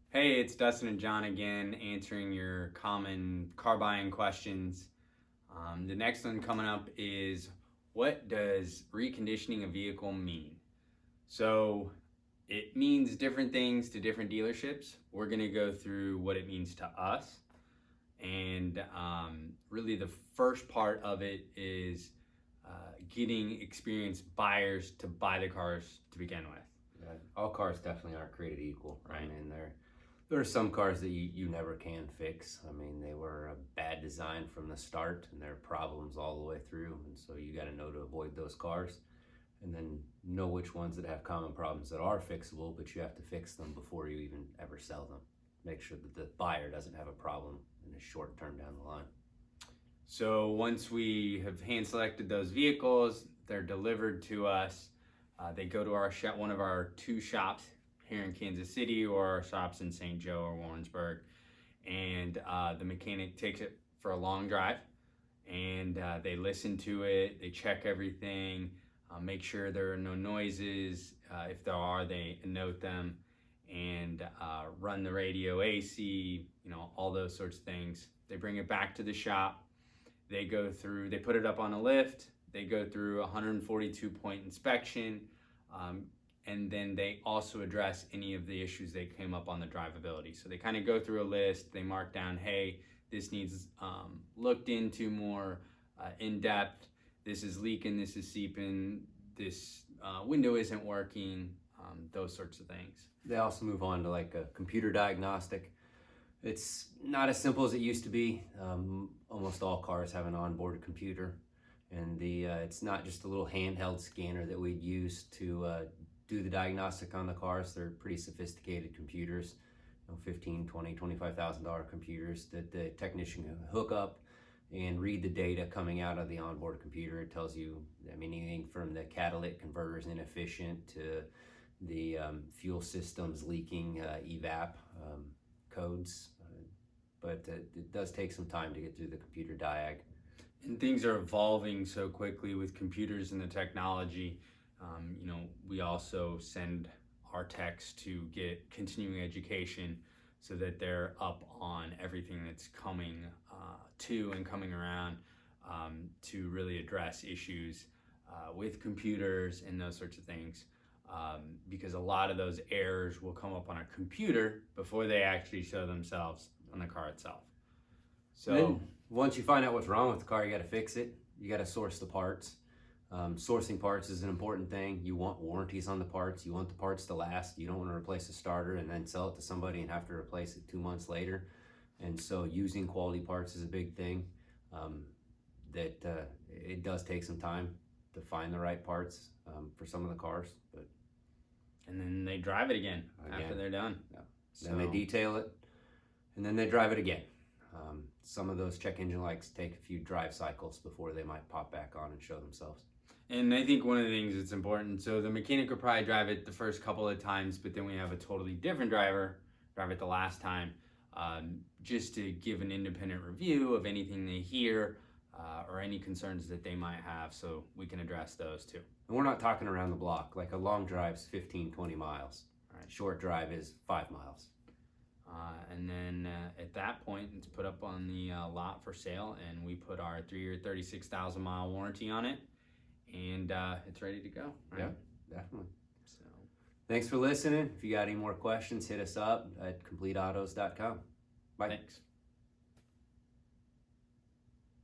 Hey, it's Dustin and John again, answering your common car buying questions. The next one coming up is, what does reconditioning a vehicle mean? So it means different things to different dealerships. We're going to go through what it means to us. And really the first part of it is getting experienced buyers to buy the cars to begin with. Yeah, all cars definitely aren't created equal. Right. I mean, there are some cars that you never can fix. I mean, they were a bad design from the start, and there are problems all the way through. And so you got to know to avoid those cars, and then know which ones that have common problems that are fixable, but you have to fix them before you even ever sell them. Make sure that the buyer doesn't have a problem in the short term down the line. So once we have hand selected those vehicles, they're delivered to us. They go to our shop, one of our two shops here in Kansas City, or our shops in St. Joe or Warrensburg, and the mechanic takes it for a long drive, and they listen to it, they check everything, make sure there are no noises. If there are, they note them, and run the radio, AC, all those sorts of things. They bring it back to the shop. They put it up on a lift. They go through a 142-point inspection, and then they also address any of the issues that came up on the drivability. So they kind of go through a list. They mark down, hey, this needs looked into more in depth. This is leaking. This is seeping. This window isn't working. Those sorts of things. They also move on to like a computer diagnostic. It's not as simple as it used to be. Almost all cars have an onboard computer, and it's not just a little handheld scanner that we'd use to do the diagnostic on the cars. They're pretty sophisticated computers, $15,000, $20,000, $25,000 computers that the technician can hook up and read the data coming out of the onboard computer. It tells you, anything from the catalytic converters inefficient to the fuel systems leaking, evap codes, but it does take some time to get through the computer diag. And things are evolving so quickly with computers and the technology. We also send our techs to get continuing education so that they're up on everything that's coming to and coming around, to really address issues with computers and those sorts of things. Because a lot of those errors will come up on a computer before they actually show themselves on the car itself. So then, once you find out what's wrong with the car, you got to fix it. You got to source the parts. Sourcing parts is an important thing. You want warranties on the parts. You want the parts to last. You don't want to replace a starter and then sell it to somebody and have to replace it 2 months later. And so using quality parts is a big thing. It does take some time to find the right parts for some of the cars, and then they drive it again. After they're done. Yeah. So, then they detail it, and then they drive it again. Some of those check engine lights take a few drive cycles before they might pop back on and show themselves. And I think one of the things that's important, so the mechanic will probably drive it the first couple of times, but then we have a totally different driver drive it the last time, just to give an independent review of anything they hear, or any concerns that they might have, so we can address those too. And we're not talking around the block. Like a long drive's 15, 20 miles. Right. Short drive is 5 miles. And then at that point, it's put up on the lot for sale, and we put our 3-year, 36,000-mile warranty on it, and it's ready to go. Right? Yeah, definitely. So, thanks for listening. If you got any more questions, hit us up at CompleteAutos.com. Bye. Thanks.